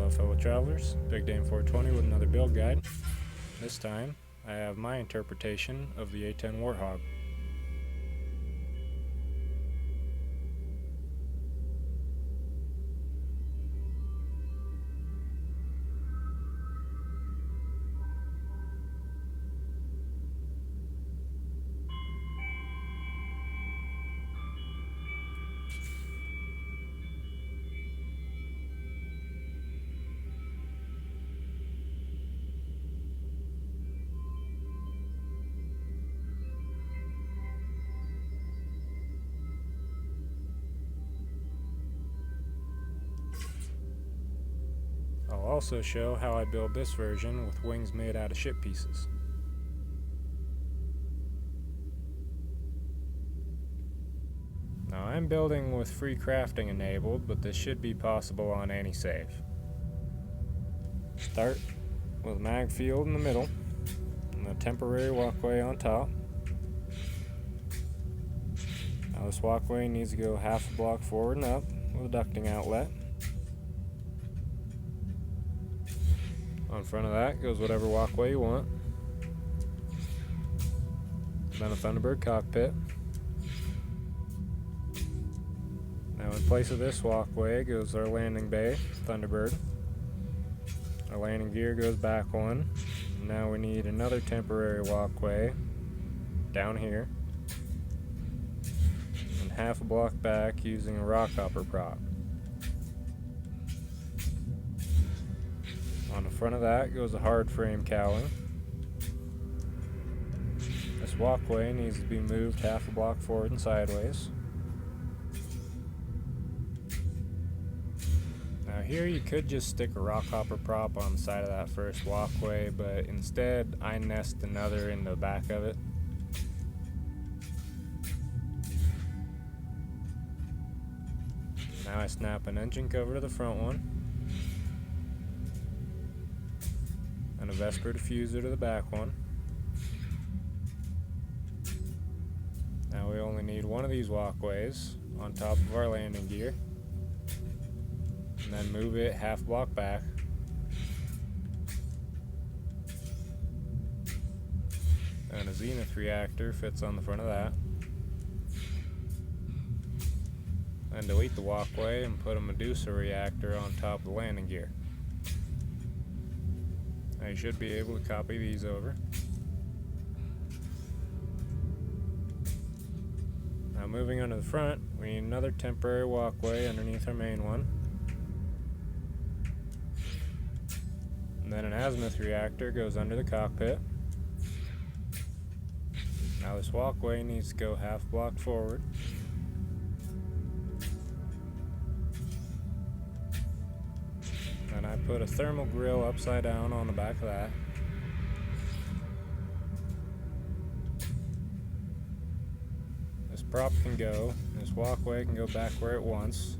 Hello fellow travelers, Big Dame 420 with another build guide. This time, I have my interpretation of the A-10 Warthog. I'll also show how I build this version with wings made out of ship pieces. Now I'm building with free crafting enabled, but this should be possible on any save. Start with a mag field in the middle and a temporary walkway on top. Now this walkway needs to go half a block forward and up with a ducting outlet. On front of that goes whatever walkway you want. Then a Thunderbird cockpit. Now in place of this walkway goes our landing bay, Thunderbird. Our landing gear goes back one. Now we need another temporary walkway down here. And half a block back using a rock hopper prop. On the front of that goes a hard frame cowling. This walkway needs to be moved half a block forward and sideways. Now here you could just stick a rock hopper prop on the side of that first walkway, but instead I nest another in the back of it. Now I snap an engine cover to the front one. And a Vesper diffuser to the back one. Now we only need one of these walkways on top of our landing gear. And then move it half block back. And a Zenith reactor fits on the front of that. And delete the walkway and put a Medusa reactor on top of the landing gear. Now you should be able to copy these over. Now moving on to the front, we need another temporary walkway underneath our main one. And then an azimuth reactor goes under the cockpit. Now this walkway needs to go half block forward. And I put a thermal grill upside down on the back of that. This prop can go, this walkway can go back where it wants,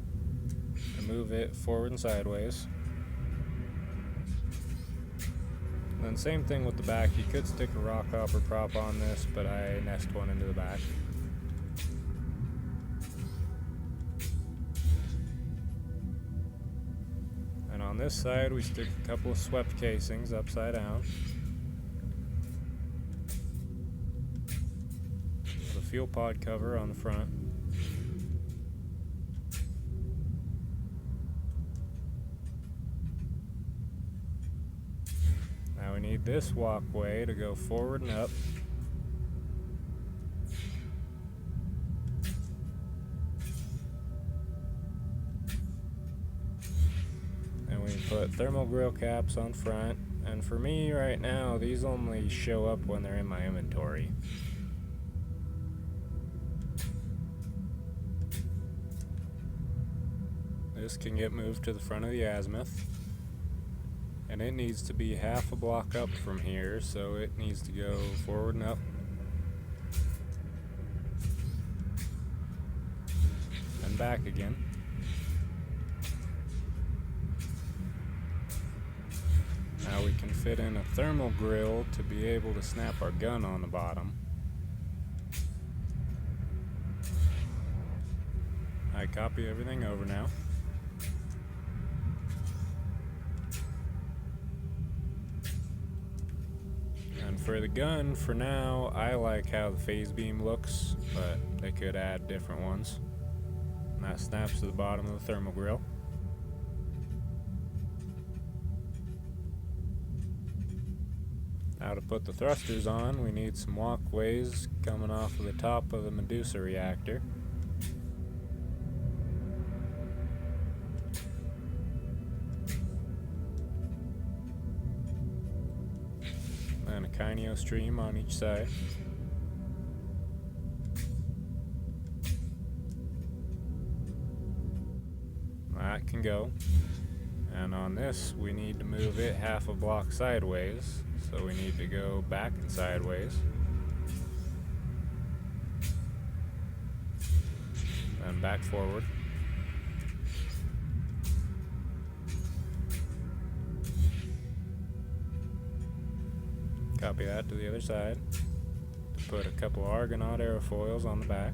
and move it forward and sideways. And then same thing with the back, you could stick a rock hopper prop on this, but I nest one into the back. On this side we stick a couple of swept casings upside down with a fuel pod cover on the front. Now we need this walkway to go forward and up. Put thermal grill caps on front, and for me right now these only show up when they're in my inventory. This can get moved to the front of the azimuth, and it needs to be half a block up from here, so it needs to go forward and up and back again. Now we can fit in a thermal grill to be able to snap our gun on the bottom. I copy everything over now. For the gun, for now, I like how the phase beam looks, but they could add different ones. And that snaps to the bottom of the thermal grill. Now to put the thrusters on, we need some walkways coming off of the top of the Medusa reactor. And a kineo stream on each side. That can go. And on this, we need to move it half a block sideways. So we need to go back and sideways. And back forward. Copy that to the other side. To put a couple of Argonaut aerofoils on the back.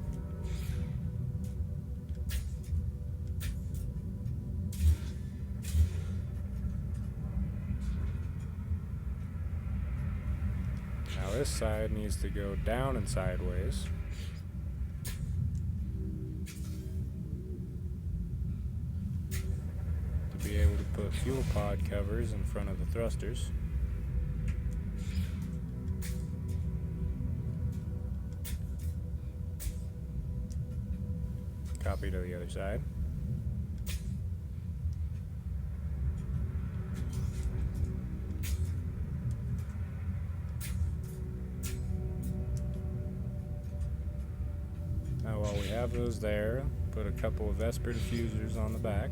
Now this side needs to go down and sideways. To be able to put fuel pod covers in front of the thrusters. Copy to the other side. Now while we have those there, put a couple of Vesper diffusers on the back.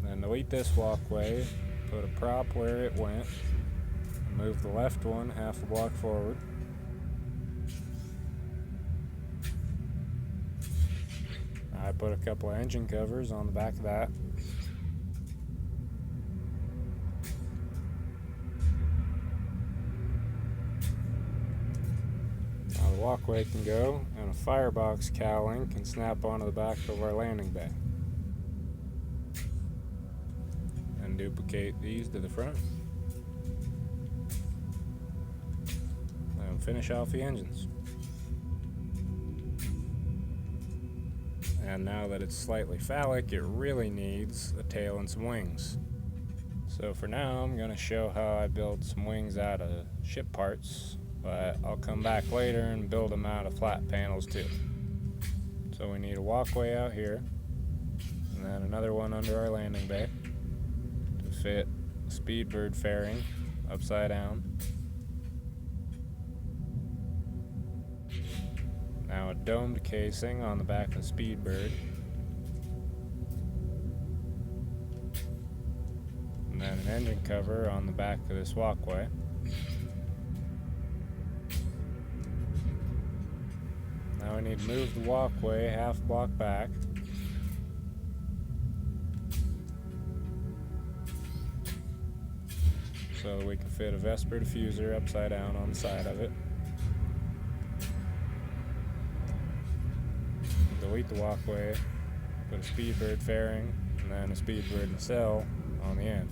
Then delete this walkway, put a prop where it went, and move the left one half a block forward. I put a couple of engine covers on the back of that. Now the walkway can go, and a firebox cowling can snap onto the back of our landing bay. And duplicate these to the front. And finish off the engines. And now that it's slightly phallic, it really needs a tail and some wings. So for now, I'm going to show how I build some wings out of ship parts, but I'll come back later and build them out of flat panels too. So we need a walkway out here, and then another one under our landing bay to fit a Speedbird fairing upside down. Now a domed casing on the back of the Speedbird. And then an engine cover on the back of this walkway. Now we need to move the walkway half block back. So that we can fit a Vesper diffuser upside down on the side of it. Delete the walkway, put a Speedbird fairing, and then a Speedbird nacelle on the end.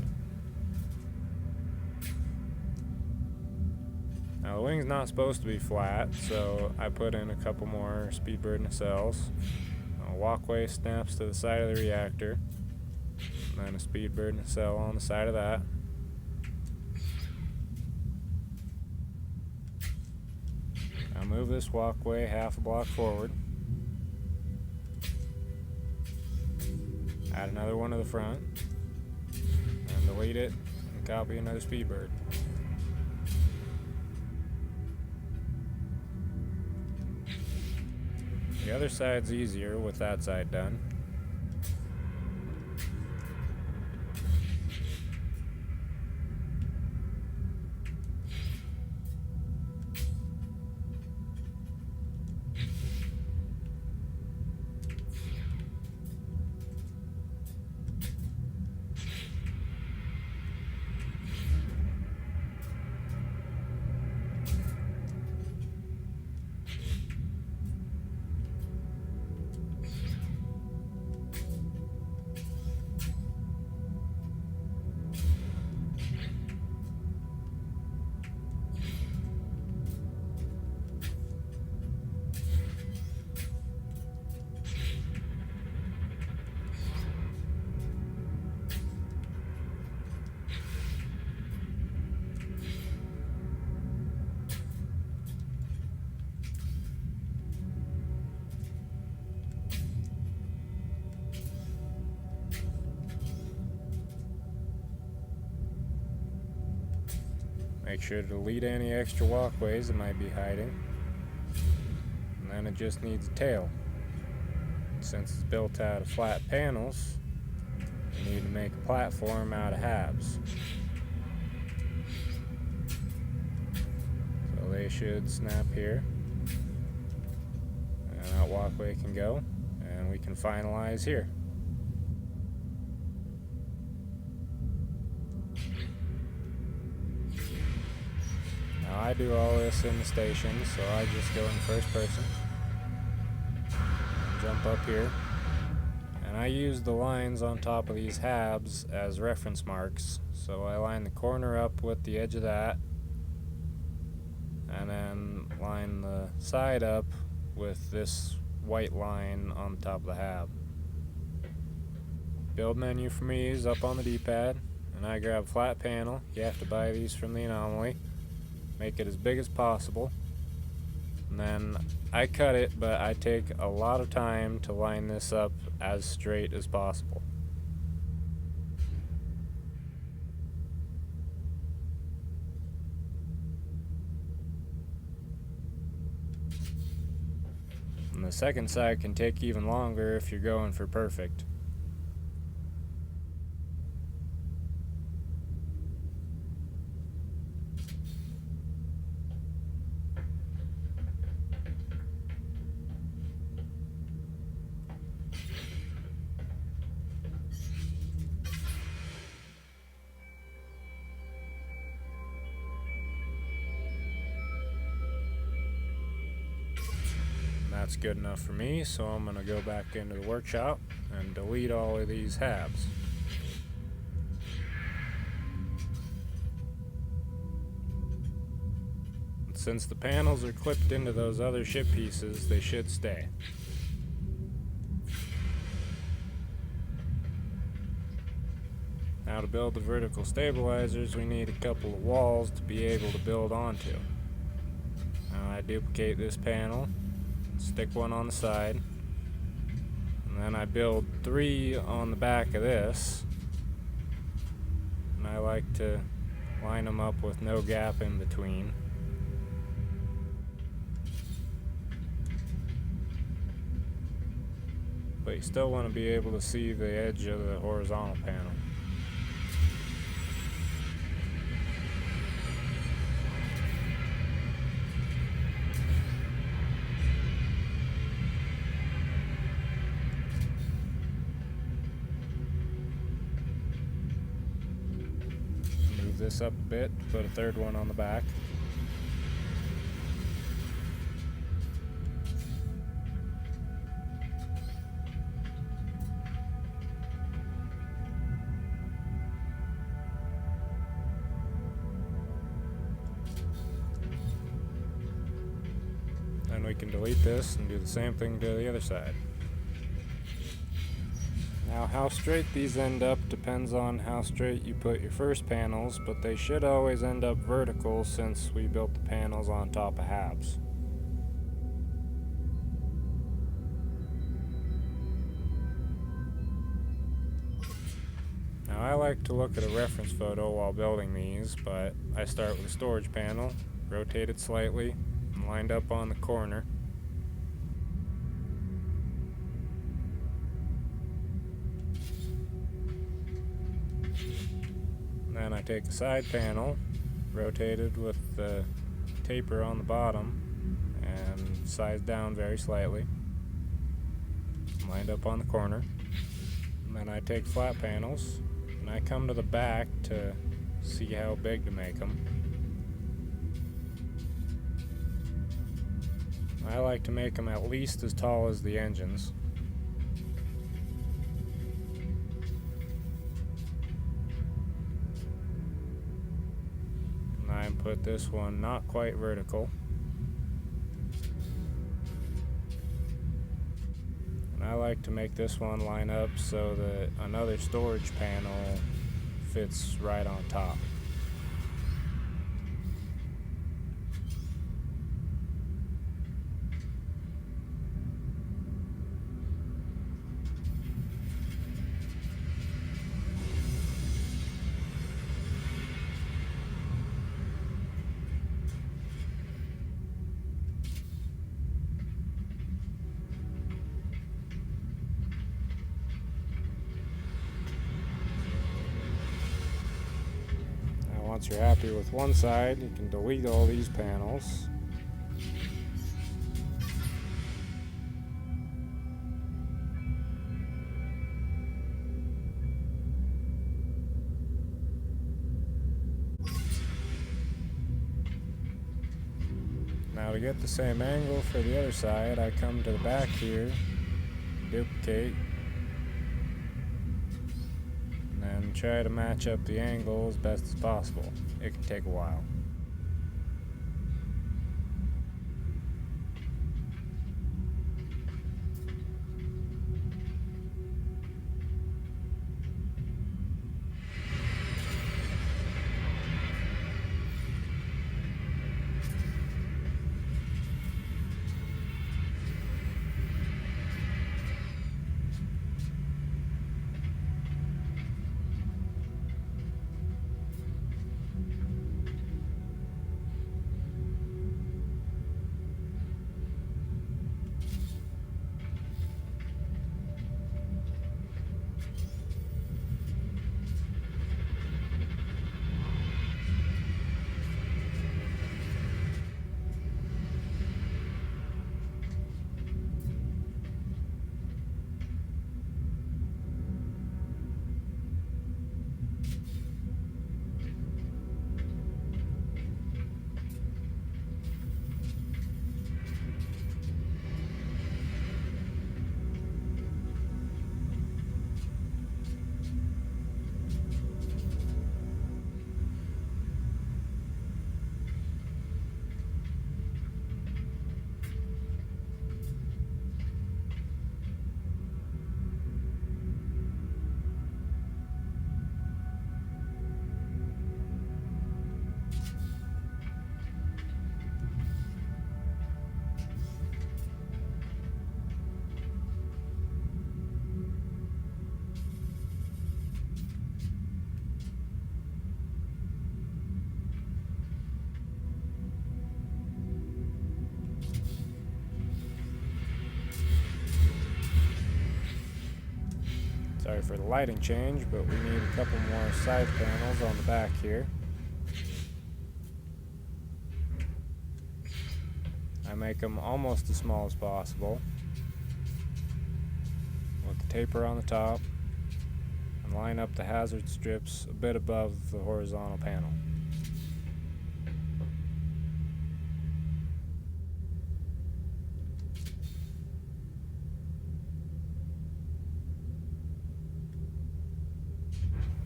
Now the wing's not supposed to be flat, so I put in a couple more Speedbird nacelles. A walkway snaps to the side of the reactor, and then a Speedbird nacelle on the side of that. Now move this walkway half a block forward. Add another one to the front, and delete it, and copy another Speedbird. The other side's easier with that side done. Make sure to delete any extra walkways that might be hiding. And then it just needs a tail. Since it's built out of flat panels, you need to make a platform out of halves. So they should snap here. And that walkway can go, and we can finalize here. Now I do all this in the station, so I just go in first person. Jump up here. And I use the lines on top of these halves as reference marks. So I line the corner up with the edge of that, and then line the side up with this white line on the top of the hab. Build menu for me is up on the D-pad, and I grab flat panel. You have to buy these from the Anomaly. Make it as big as possible. And then I cut it, but I take a lot of time to line this up as straight as possible. And the second side can take even longer if you're going for perfect. That's good enough for me, so I'm going to go back into the workshop and delete all of these halves. And since the panels are clipped into those other ship pieces, they should stay. Now to build the vertical stabilizers, we need a couple of walls to be able to build onto. Now I duplicate this panel, stick one on the side, and then I build 3 on the back of this, and I like to line them up with no gap in between. But you still want to be able to see the edge of the horizontal panel. This up a bit to put a third one on the back. Then we can delete this and do the same thing to the other side. Now how straight these end up depends on how straight you put your first panels, but they should always end up vertical since we built the panels on top of halves. Now I like to look at a reference photo while building these, but I start with a storage panel, rotate it slightly, and lined up on the corner. Then I take a side panel, rotated with the taper on the bottom, and size down very slightly, lined up on the corner. And then I take flat panels, and I come to the back to see how big to make them. I like to make them at least as tall as the engines. I put this one not quite vertical. And I like to make this one line up so that another storage panel fits right on top. once you're happy with one side, you can delete all these panels. Now to get the same angle for the other side, I come to the back here, duplicate, and then try to match up the angle as best as possible. It can take a while. Sorry for the lighting change, but we need a couple more side panels on the back here. I make them almost as small as possible, with the taper on the top, and line up the hazard strips a bit above the horizontal panel.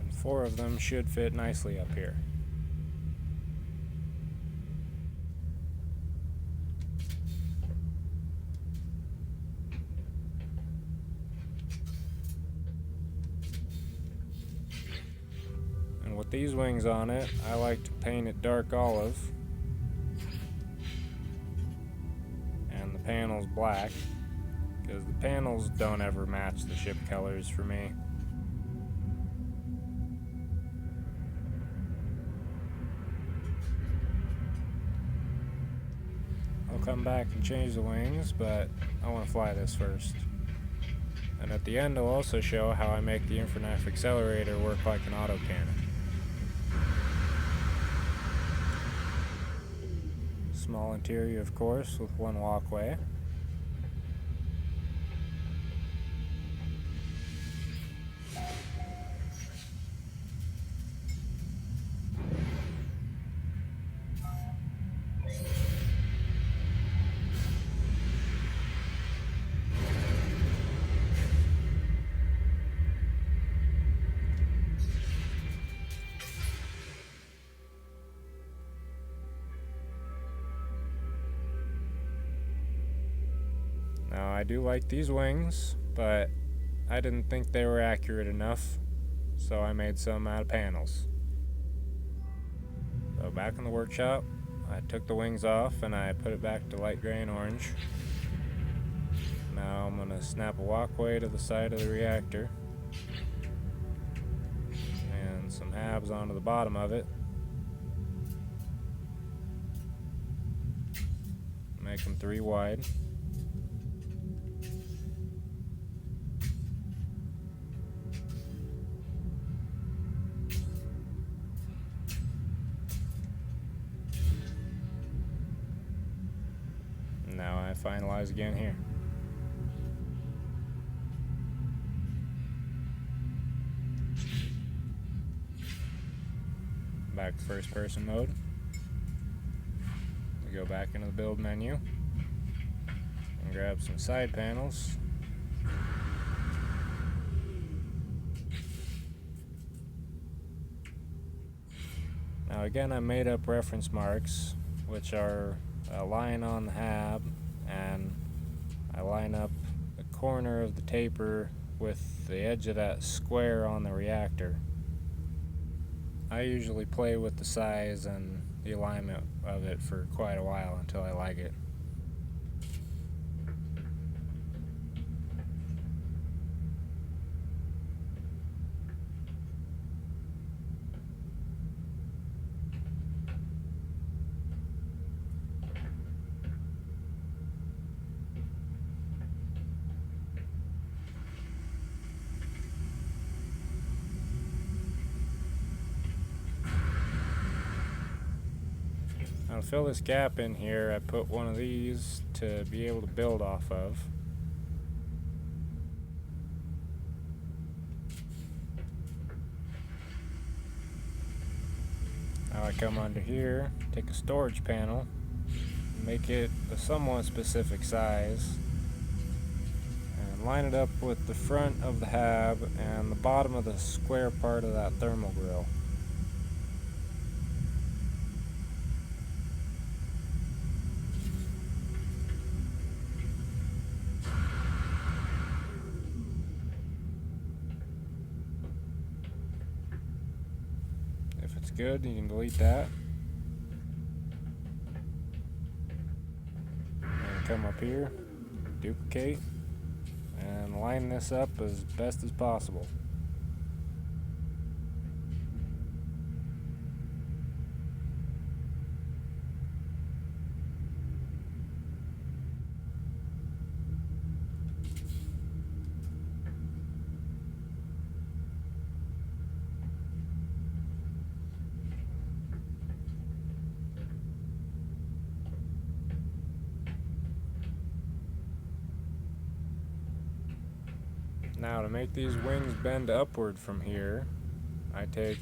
And 4 of them should fit nicely up here. With these wings on it, I like to paint it dark olive and the panels black, because the panels don't ever match the ship colors for me. I'll come back and change the wings, but I want to fly this first. And at the end I'll also show how I make the infraknife accelerator work like an autocannon. Small interior, of course, with one walkway. Now, I do like these wings, but I didn't think they were accurate enough, so I made some out of panels. So back in the workshop, I took the wings off and I put it back to light gray and orange. Now I'm going to snap a walkway to the side of the reactor and some halves onto the bottom of it. Make them 3 wide. finalize again here. Back to first person mode. We go back into the build menu and grab some side panels. Now again, I made up reference marks, which are a line on the hab, and I line up the corner of the taper with the edge of that square on the reactor. I usually play with the size and the alignment of it for quite a while until I like it. Now to fill this gap in here, I put one of these to be able to build off of. Now I come under here, take a storage panel, make it a somewhat specific size, and line it up with the front of the hab and the bottom of the square part of that thermal grill. If it's good, you can delete that. And come up here, duplicate, and line this up as best as possible. Now to make these wings bend upward from here, I take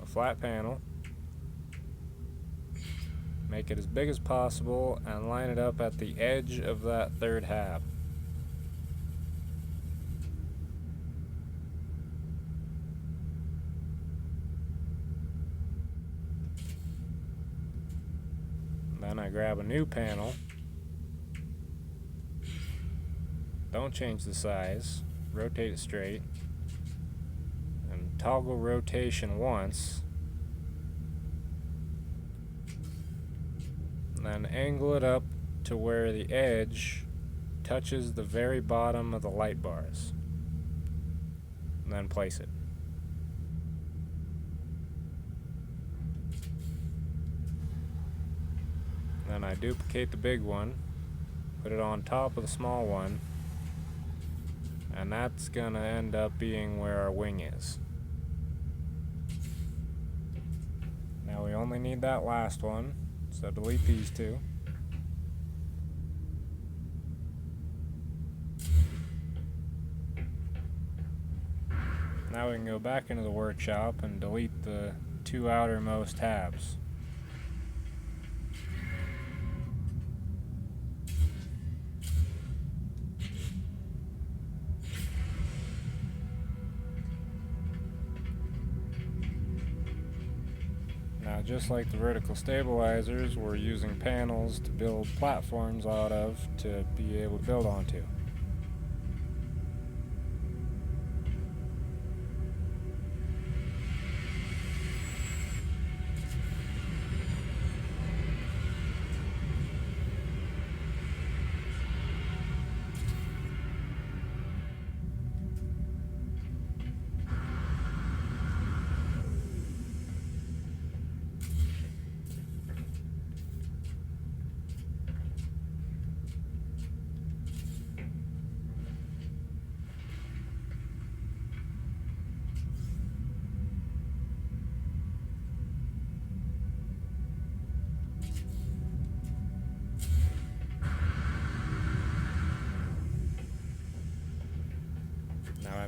a flat panel, make it as big as possible, and line it up at the edge of that third hab. Then I grab a new panel, don't change the size, rotate it straight, and toggle rotation once, and then angle it up to where the edge touches the very bottom of the light bars, and then place it. Then I duplicate the big one, put it on top of the small one, and that's gonna end up being where our wing is. Now we only need that last one, so delete these two. Now we can go back into the workshop and delete the two outermost tabs. Now, just like the vertical stabilizers, we're using panels to build platforms out of to be able to build onto.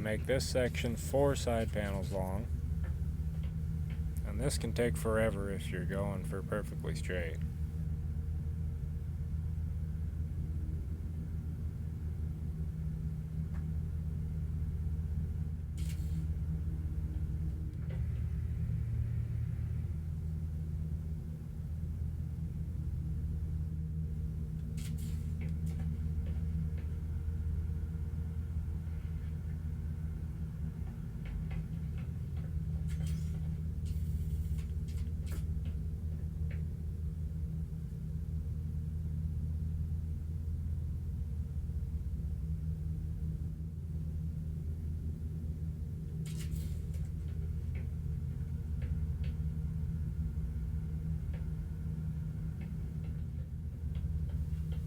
make this section 4 side panels long. And this can take forever if you're going for perfectly straight.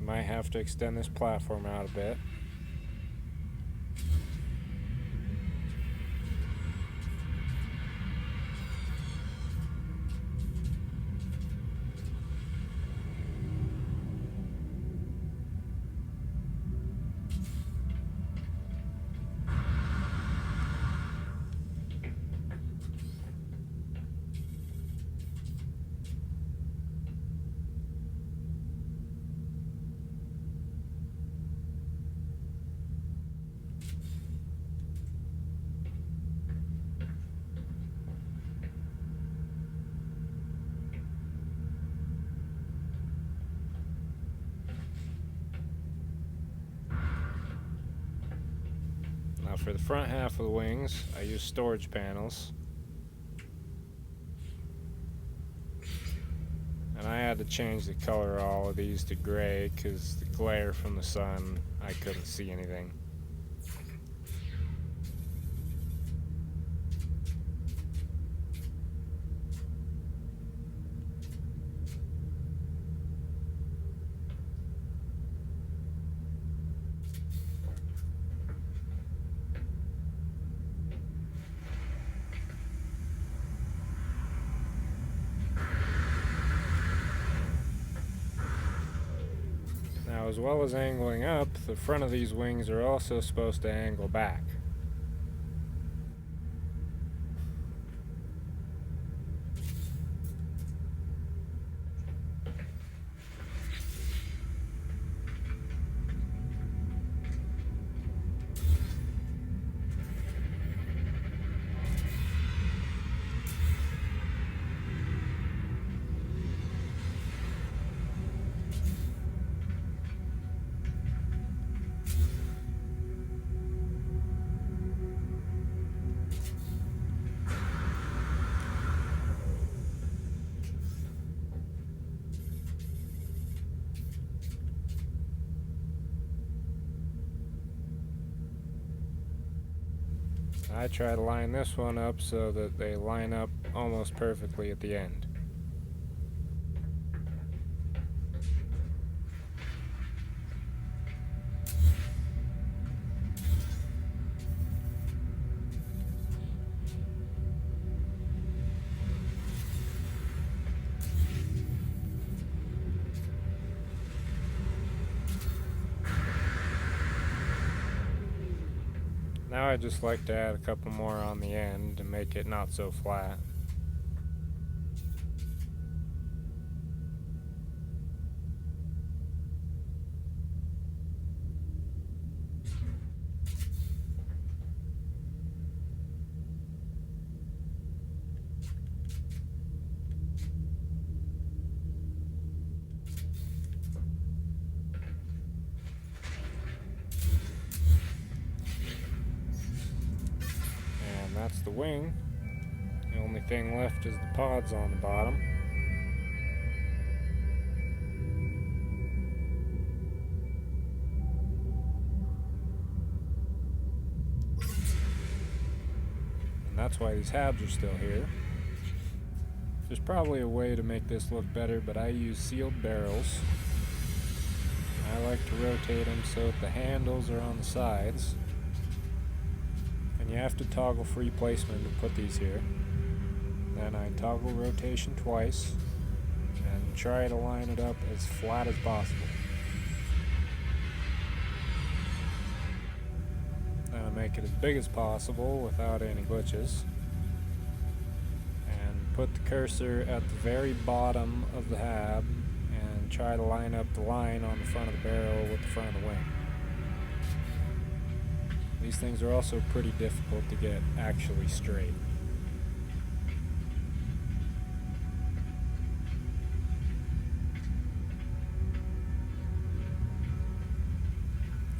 Might have to extend this platform out a bit. Now for the front half of the wings, I use storage panels. And I had to change the color of all of these to gray because the glare from the sun, I couldn't see anything. Now, as well as angling up, the front of these wings are also supposed to angle back. I try to line this one up so that they line up almost perfectly at the end. Now I just like to add a couple more on the end to make it not so flat. That's the wing. The only thing left is the pods on the bottom. And that's why these halves are still here. There's probably a way to make this look better, but I use sealed barrels. I like to rotate them so that the handles are on the sides. And you have to toggle free placement to put these here. Then I toggle rotation twice and try to line it up as flat as possible. Then I make it as big as possible without any glitches. And put the cursor at the very bottom of the hab and try to line up the line on the front of the barrel with the front of the wing. These things are also pretty difficult to get actually straight.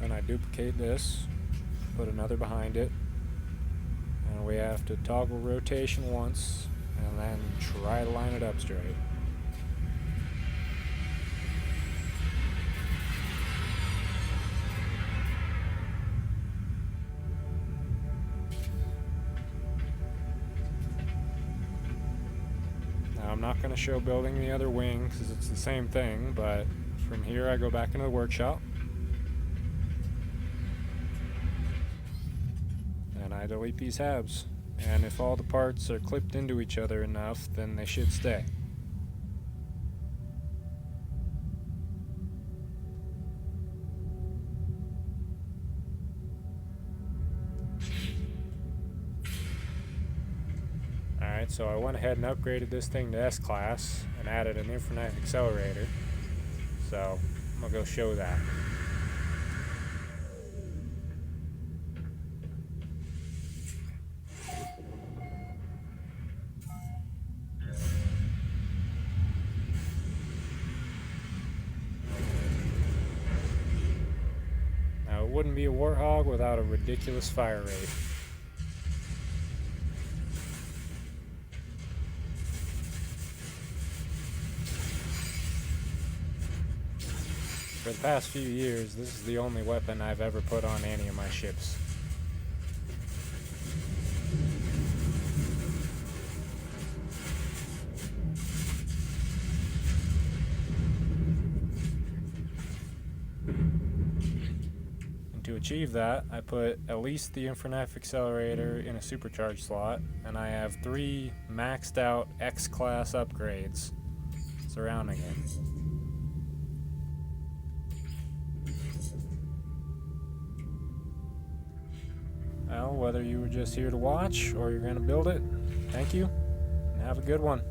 Then I duplicate this, put another behind it, and we have to toggle rotation once and then try to line it up straight. Now I'm not going to show building the other wing because it's the same thing, but from here I go back into the workshop and I delete these halves. And if all the parts are clipped into each other enough, then they should stay. Alright, so I went ahead and upgraded this thing to S-Class and added an infinite accelerator. So I'm going to go show that. Now it wouldn't be a Warthog without a ridiculous fire rate. For the past few years, this is the only weapon I've ever put on any of my ships. And to achieve that, I put at least the infinite accelerator in a supercharged slot, and I have 3 maxed out X-Class upgrades surrounding it. Well, whether you were just here to watch or you're going to build it, thank you, and have a good one.